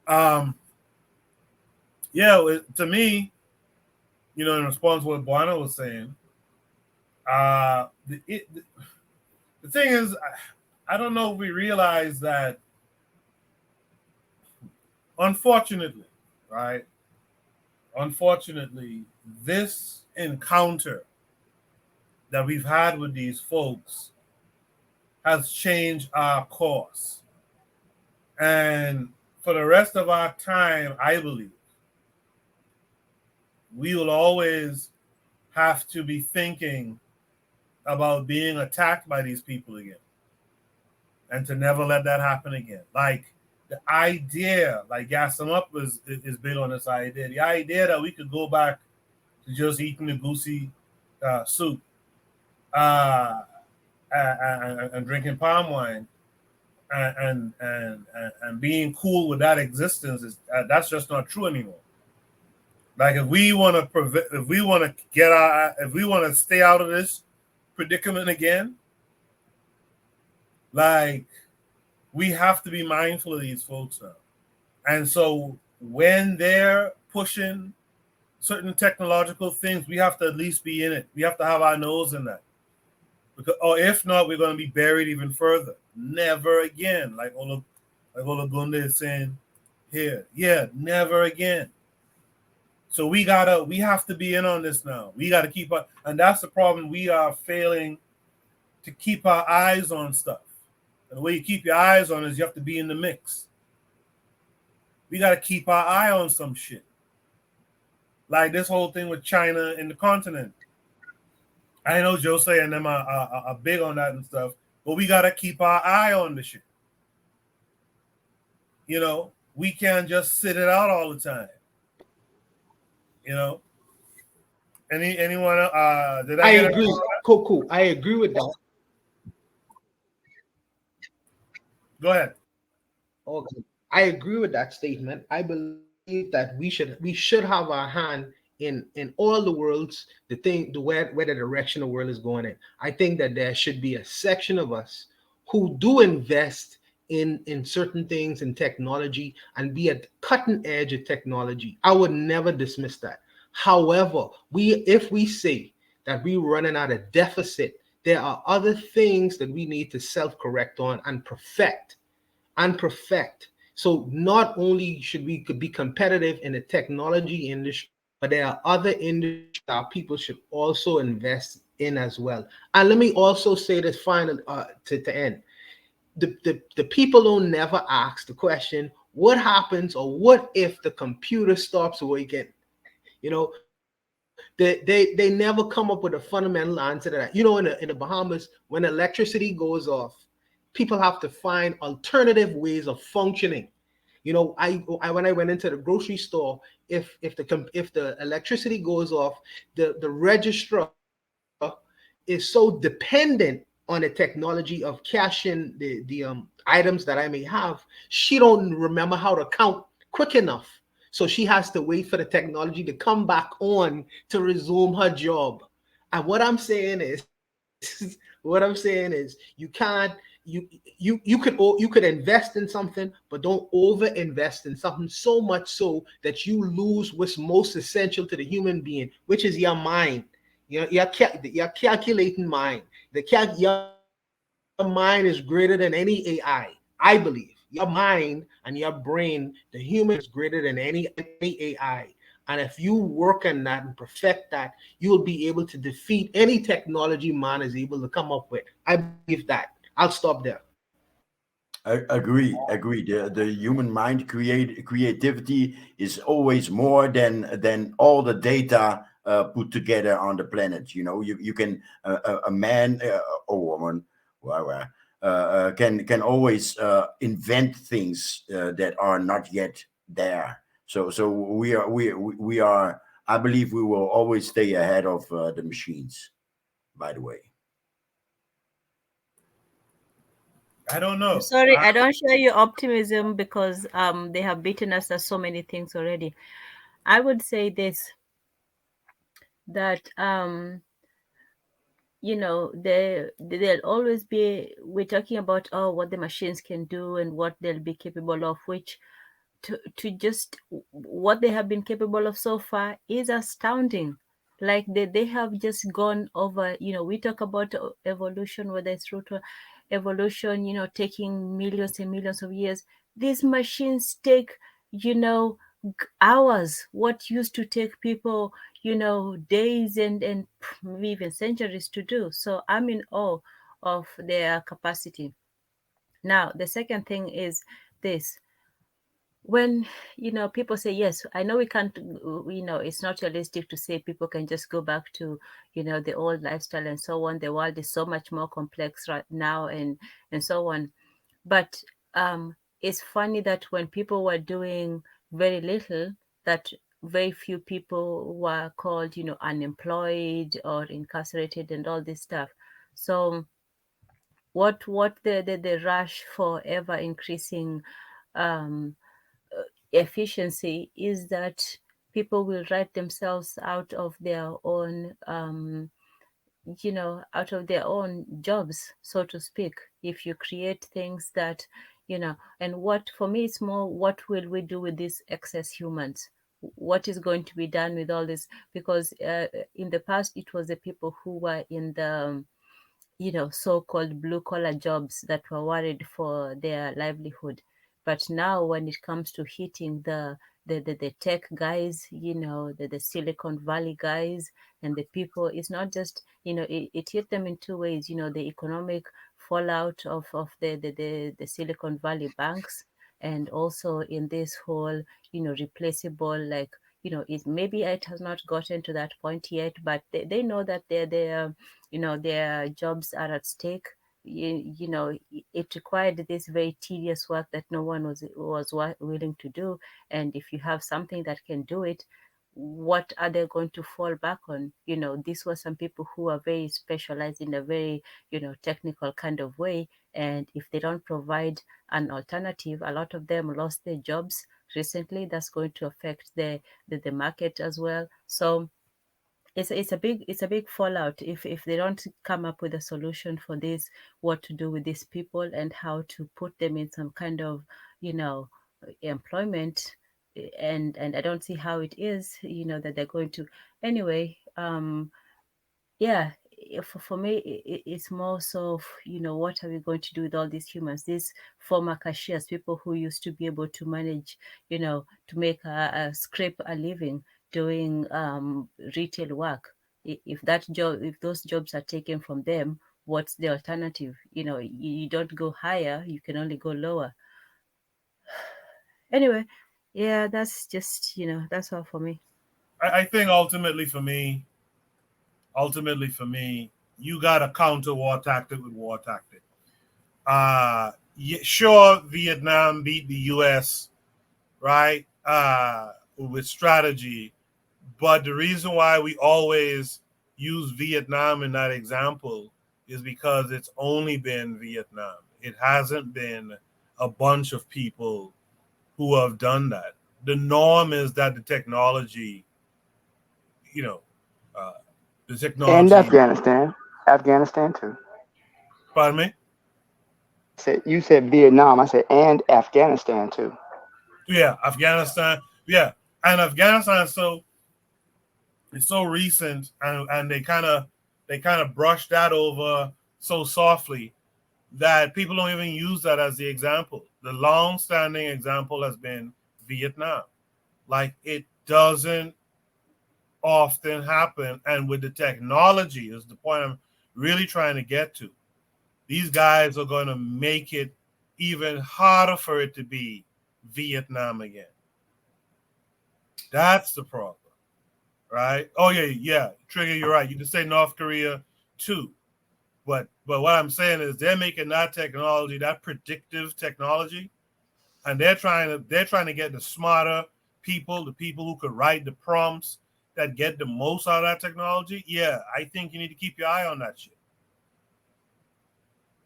Um, to me, in response to what Buana was saying, the thing is, I don't know if we realize that, unfortunately, right, unfortunately, this encounter that we've had with these folks has changed our course. And for the rest of our time, I believe we will always have to be thinking about being attacked by these people again and to never let that happen again. Like the idea, like Gas Them Up is big on this idea. The idea that we could go back to just eating the goosey soup uh, and drinking palm wine and being cool with that existence is that's just not true anymore. Like if we want to if we want to if we want to stay out of this predicament again, like we have to be mindful of these folks now. And so when they're pushing certain technological things, we have to at least be in it. We have to have our nose in that. Because, or if not, we're going to be buried even further. Never again. Like Olagunda is saying here. Yeah, never again. So we have to be in on this now. We got to keep up. And that's the problem. We are failing to keep our eyes on stuff. And the way you keep your eyes on is you have to be in the mix. We got to keep our eye on some shit. Like this whole thing with China and the continent. I know Jose and them are big on that and stuff, but we got to keep our eye on the shit. You know, we can't just sit it out all the time. You know, anyone? Did I agree. Cool. I agree with that. Go ahead. Okay. I agree with that statement. I believe that we should have our hand in all the worlds, where the direction the world is going in. I think that there should be a section of us who do invest in certain things in technology and be at the cutting edge of technology. I would never dismiss that. However, if we say that we're running out of deficit, there are other things that we need to self-correct on and perfect. So not only should we be competitive in the technology industry, but there are other industries that people should also invest in as well. And let me also say this final to end. The people don't never ask the question, what happens or what if the computer stops working? You know, they never come up with a fundamental answer to that. You know, in the Bahamas, when electricity goes off, people have to find alternative ways of functioning. You know, I when I went into the grocery store, if the electricity goes off, the registrar is so dependent on the technology of cashing the items that I may have, she don't remember how to count quick enough. So she has to wait for the technology to come back on to resume her job. And what I'm saying is, you can't you could invest in something, but don't over invest in something so much so that you lose what's most essential to the human being, which is your mind. Your calculating mind. Your mind is greater than any AI. I believe your mind and your brain, the human is greater than any AI. And if you work on that and perfect that, you'll be able to defeat any technology man is able to come up with. I believe that. I'll stop there. Agree. The human mind creativity is always more than all the data put together on the planet. You know, you can a man or woman, well, can always invent things that are not yet there. So we are. I believe we will always stay ahead of the machines. By the way. I don't know. Sorry, I don't share your optimism because they have beaten us at so many things already. I would say this, that there'll always be, we're talking about what the machines can do and what they'll be capable of, which to just what they have been capable of so far is astounding. Like they have just gone over, we talk about evolution, whether it's through to evolution, taking millions and millions of years. These machines take, hours, what used to take people, days and maybe even centuries to do. So I'm in awe of their capacity. Now, the second thing is this. When people say, yes, I know we can't, it's not realistic to say people can just go back to the old lifestyle and so on. The world is so much more complex right now, and so on. But it's funny that when people were doing very little, that very few people were called unemployed or incarcerated and all this stuff. So what the rush for ever increasing um efficiency is that people will write themselves out of their own out of their own jobs, so to speak, if you create things that and what for me it's more, what will we do with these excess humans? What is going to be done with all this? Because in the past it was the people who were in the so-called blue collar jobs that were worried for their livelihood. But now when it comes to hitting the tech guys, the Silicon Valley guys and the people, it's not just, it hit them in two ways, the economic fallout of the Silicon Valley banks, and also in this whole, replaceable, like, it maybe it has not gotten to that point yet, but they know that they're their jobs are at stake. It required this very tedious work that no one was willing to do. And if you have something that can do it, what are they going to fall back on? These were some people who are very specialized in a very technical kind of way, and if they don't provide an alternative, a lot of them lost their jobs recently. That's going to affect the market as well. So it's a big fallout if they don't come up with a solution for this, what to do with these people and how to put them in some kind of employment. And I don't see how it is that they're going to. Anyway, yeah, for me it's more so what are we going to do with all these humans, these former cashiers, people who used to be able to manage, to make a scrape a living doing retail work. If those jobs are taken from them, what's the alternative? You don't go higher, you can only go lower. Anyway, yeah, that's just that's all for me. I think ultimately for me, you got to counter war tactic with war tactic. Sure, Vietnam beat the U.S. right with strategy, but the reason why we always use Vietnam in that example is because it's only been Vietnam. It hasn't been a bunch of people who have done that. The norm is that you know, uh, the And technology. Afghanistan too. Pardon me. You said Vietnam. I said and Afghanistan too. Yeah, Afghanistan. Yeah, and Afghanistan. So it's so recent, and they kind of brush that over so softly that people don't even use that as the example. The long-standing example has been Vietnam. Like, it doesn't often happen, and with the technology is the point I'm really trying to get to. These guys are going to make it even harder for it to be Vietnam again. That's the problem, right? Oh yeah, yeah. Trigger, you're right. You can say North Korea too. But what I'm saying is they're making that technology, that predictive technology, and they're trying to get the smarter people, the people who could write the prompts that get the most out of that technology. Yeah, I think you need to keep your eye on that shit.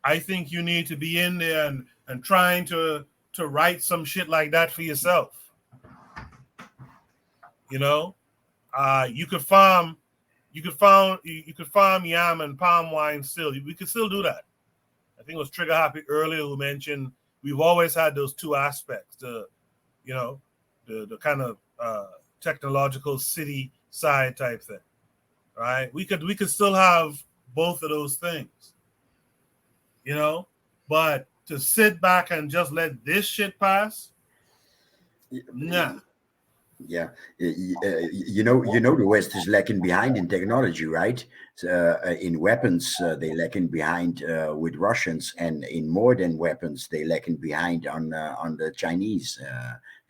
I think you need to be in there and trying to write some shit like that for yourself. You know, you could farm, you could farm yam and palm wine still. We could still do that. I think it was Trigger Happy earlier who mentioned we've always had those two aspects: you know, the kind of technological city side type thing, right? We could still have both of those things, you know. But to sit back and just let this shit pass, nah. Yeah, you know, the West is lacking behind in technology, right? In weapons, they lacking behind with Russians, and in modern weapons, they lacking behind on the Chinese,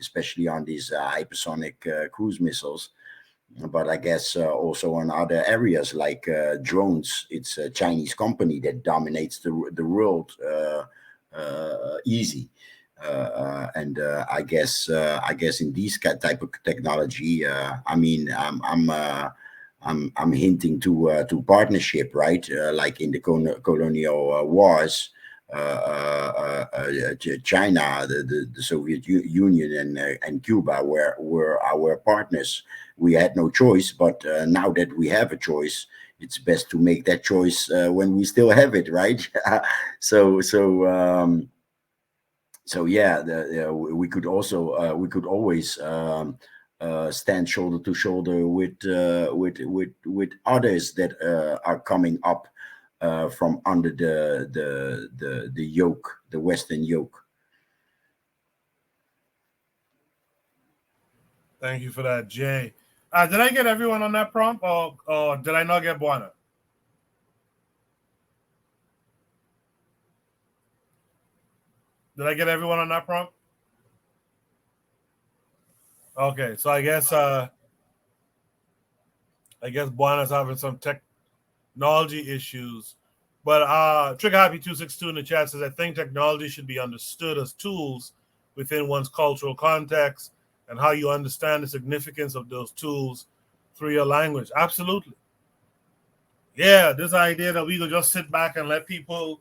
especially on these hypersonic cruise missiles. But I guess also on other areas like drones, it's a Chinese company that dominates the world easy. I guess in these type of technology, I mean, I'm hinting to partnership, right? Like in the colonial wars, China, the Soviet Union, and Cuba were our partners. We had no choice, but now that we have a choice, it's best to make that choice when we still have it, right? so so. So yeah, we could always stand shoulder to shoulder with others that are coming up from under the yoke, the Western yoke. Thank you for that, Jay. Did I get everyone on that prompt, or did I not get Buana? Did I get everyone on that prompt? Okay, so I guess Buana's having some technology issues. But Trigger Happy 262 in the chat says, I think technology should be understood as tools within one's cultural context and how you understand the significance of those tools through your language. Absolutely. Yeah, this idea that we could just sit back and let people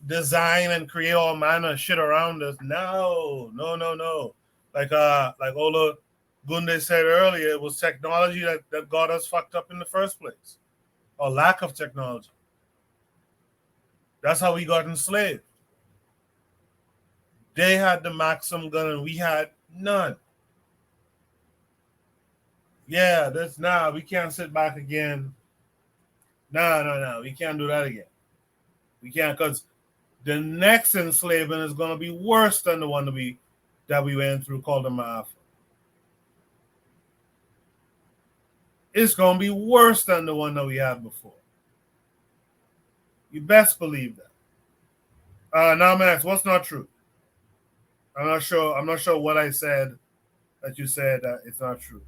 design and create all manner of shit around us. No, no, no, no. Like Ola Gunde said earlier, it was technology that got us fucked up in the first place. Or lack of technology. That's how we got enslaved. They had the Maxim gun and we had none. Yeah, we can't sit back again. No, we can't do that again. We can't, because the next enslavement is going to be worse than the one that we went through called the Maafa. It's going to be worse than the one that we had before. You best believe that. Now, Max, what's not true? I'm not sure what I said that you said that it's not true.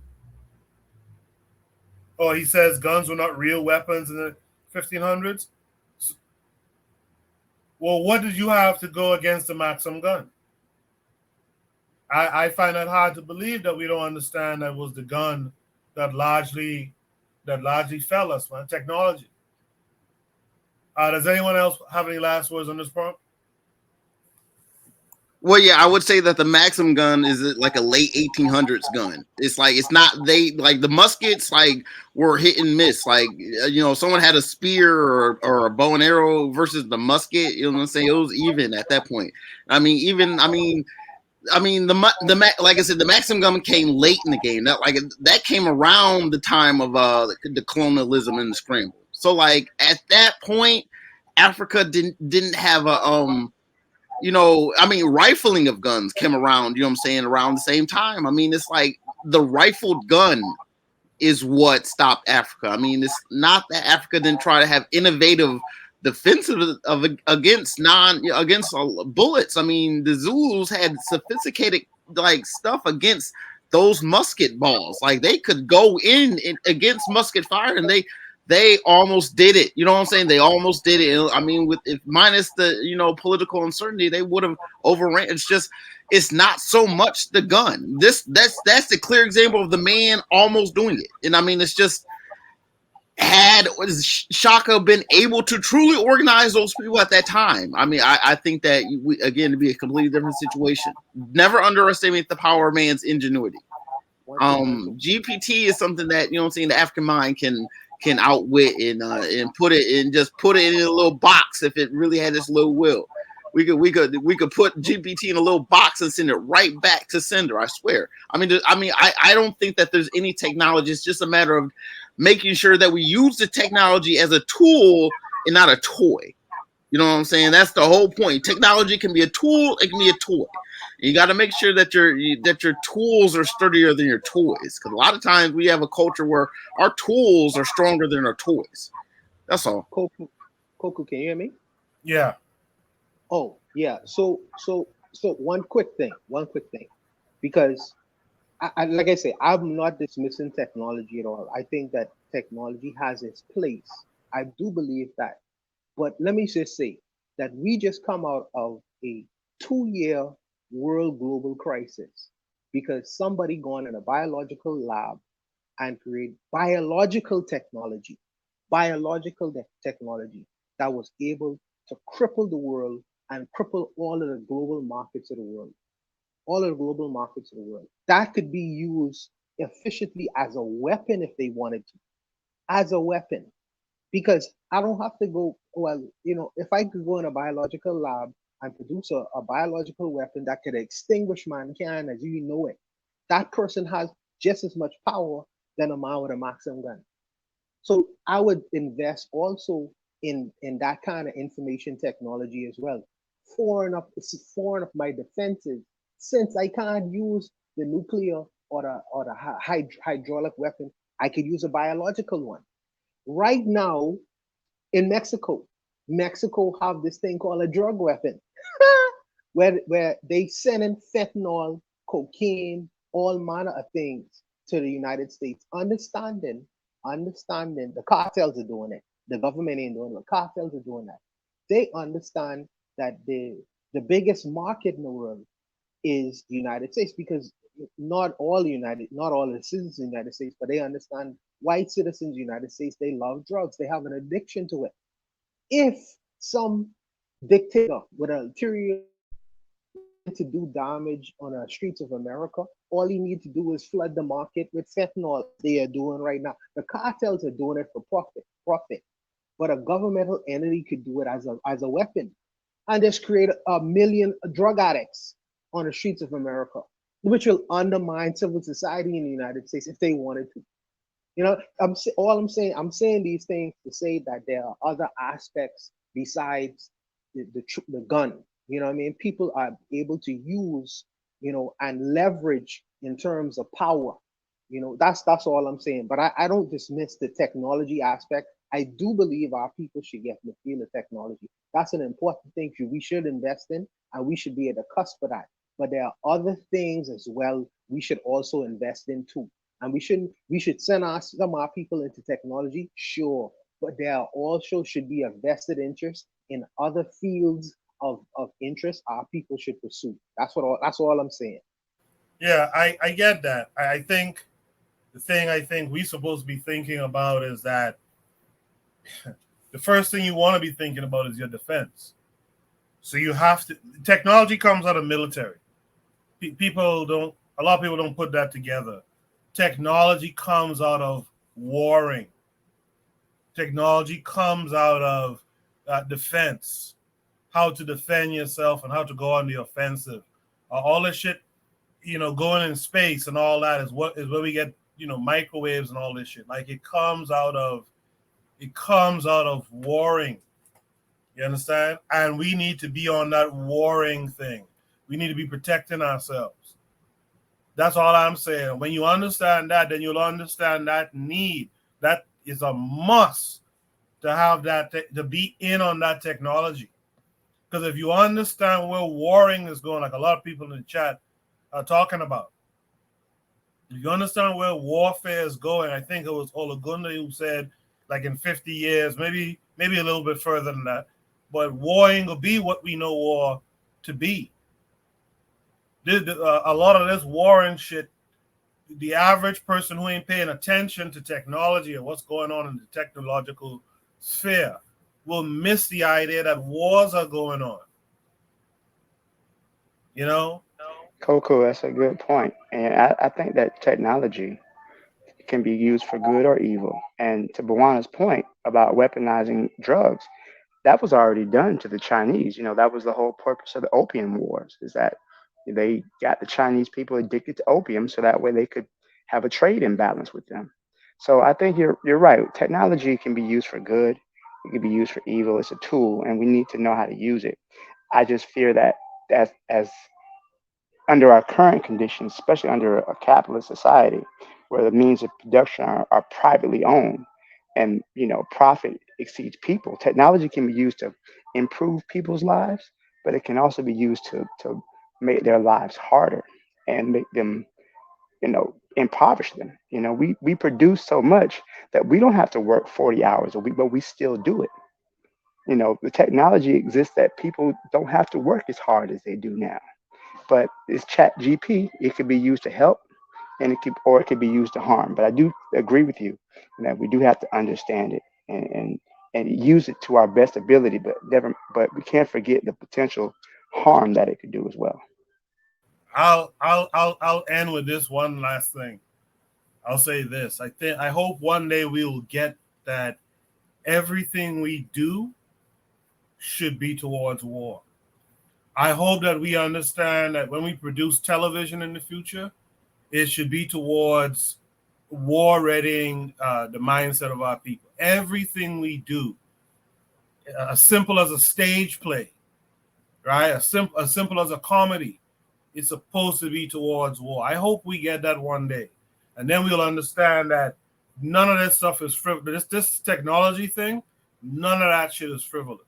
Oh, he says guns were not real weapons in the 1500s. Well, what did you have to go against the Maxim gun? I find it hard to believe that we don't understand that was the gun that largely fell us, man. Technology. Does anyone else have any last words on this point? Well, yeah, I would say that the Maxim gun is like a late 1800s gun. It's like it's not they like the muskets like were hit and miss. Like someone had a spear or a bow and arrow versus the musket. You know what I'm saying? It was even at that point. Like I said, the Maxim gun came late in the game. That came around the time of the colonialism and the scramble. So like at that point, Africa didn't have a rifling of guns came around, around the same time. It's like the rifled gun is what stopped Africa. It's not that Africa didn't try to have innovative defensive against bullets. The Zulus had sophisticated stuff against those musket balls. Like they could go in against musket fire, and they almost did it. You know what I'm saying? They almost did it. If minus the political uncertainty, they would have overran. It's not so much the gun. That's the clear example of the man almost doing it. And it's just had Shaka been able to truly organize those people at that time. I think that it'd be a completely different situation. Never underestimate the power of man's ingenuity. GPT is something that the African mind can outwit and put it in a little box if it really had its little will. We could put GPT in a little box and send it right back to sender. I swear. I don't think that there's any technology. It's just a matter of making sure that we use the technology as a tool and not a toy. You know what I'm saying? That's the whole point. Technology can be a tool. It can be a toy. You got to make sure that your tools are sturdier than your toys, because a lot of times we have a culture where our tools are stronger than our toys. That's all. Coco, can you hear me? Yeah. Oh, yeah. So one quick thing, because like I say, I'm not dismissing technology at all. I think that technology has its place. I do believe that. But let me just say that we just come out of a 2 year world global crisis because somebody gone in a biological lab and create biological technology that was able to cripple the world and cripple all of the global markets of the world. All of the global markets of the world. That could be used efficiently as a weapon if they wanted to, as a weapon. Because I don't have to go, well, if I could go in a biological lab and produce a biological weapon that could extinguish mankind as you know it, that person has just as much power than a man with a Maxim gun. So I would invest also in that kind of information technology as well. Foreign of my defenses, since I can't use the nuclear or the hydraulic weapon, I could use a biological one. Right now in Mexico have this thing called a drug weapon, where they send in fentanyl, cocaine, all manner of things to the United States, understanding the cartels are doing it. The government ain't doing it. The cartels are doing that. They understand that the biggest market in the world is the United States because not all the citizens of the United States, but they understand white citizens of the United States, they love drugs. They have an addiction to it. If some dictator with an ulterior wanted to do damage on the streets of America, all he needs to do is flood the market with fentanyl, as they are doing right now. The cartels are doing it for profit. But a governmental entity could do it as a weapon and just create a million drug addicts on the streets of America, which will undermine civil society in the United States if they wanted to. All I'm saying these things to say that there are other aspects besides the gun. You know what I mean? People are able to use, and leverage in terms of power. That's all I'm saying. But I don't dismiss the technology aspect. I do believe our people should get the feel of technology. That's an important thing we should invest in, and we should be at the cusp of that. But there are other things as well we should also invest in too. And we should send some of our people into technology, sure, but there also should be a vested interest in other fields of interest our people should pursue. That's all I'm saying. Yeah, I get that. I think the thing I think we supposed to be thinking about is that the first thing you want to be thinking about is your defense. So you have to. Technology comes out of military. People don't. A lot of people don't put that together. Technology comes out of warring. Technology comes out of defense, how to defend yourself and how to go on the offensive. All this shit, going in space and all that is where we get microwaves and all this shit. Like it comes out of warring. You understand? And we need to be on that warring thing. We need to be protecting ourselves. That's all I'm saying. When you understand that, then you'll understand that need. That is a must to have that, to be in on that technology. Because if you understand where warring is going, like a lot of people in the chat are talking about, if you understand where warfare is going, I think it was Olagunda who said, like in 50 years, maybe a little bit further than that, but war ain't gonna be what we know war to be. A lot of this warring shit, the average person who ain't paying attention to technology and what's going on in the technological sphere will miss the idea that wars are going on. You know? Coco, that's a good point. And I think that technology can be used for good or evil. And to Bawana's point about weaponizing drugs, that was already done to the Chinese. That was the whole purpose of the Opium Wars, is that they got the Chinese people addicted to opium so that way they could have a trade imbalance with them. So I think you're right. Technology can be used for good. It can be used for evil. It's a tool, and we need to know how to use it. I just fear that as under our current conditions, especially under a capitalist society where the means of production are privately owned and profit exceeds people, technology can be used to improve people's lives, but it can also be used to make their lives harder and make them, impoverish them. We produce so much that we don't have to work 40 hours a week, but we still do it. The technology exists that people don't have to work as hard as they do now. But it's chat GP, it could be used to help and it could be used to harm. But I do agree with you that we do have to understand it and use it to our best ability, but we can't forget the potential harm that it could do as well. I'll end with this one last thing. I'll say this. I hope one day we will get that everything we do should be towards war. I hope that we understand that when we produce television in the future, it should be towards war readying the mindset of our people. Everything we do, as simple as a stage play, right? As simple as a comedy, it's supposed to be towards war. I hope we get that one day. And then we'll understand that none of this stuff is frivolous. This technology thing, none of that shit is frivolous.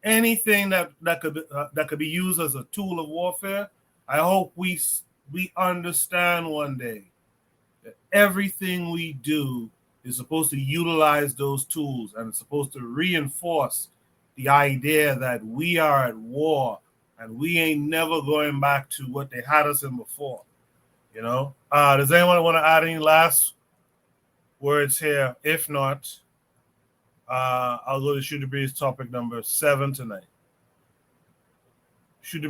Anything that could be used as a tool of warfare, I hope we understand one day that everything we do is supposed to utilize those tools and it's supposed to reinforce the idea that we are at war and we ain't never going back to what they had us in before. Does anyone want to add any last words here? If not, I'll go to Shooter Breeze topic number 7 tonight.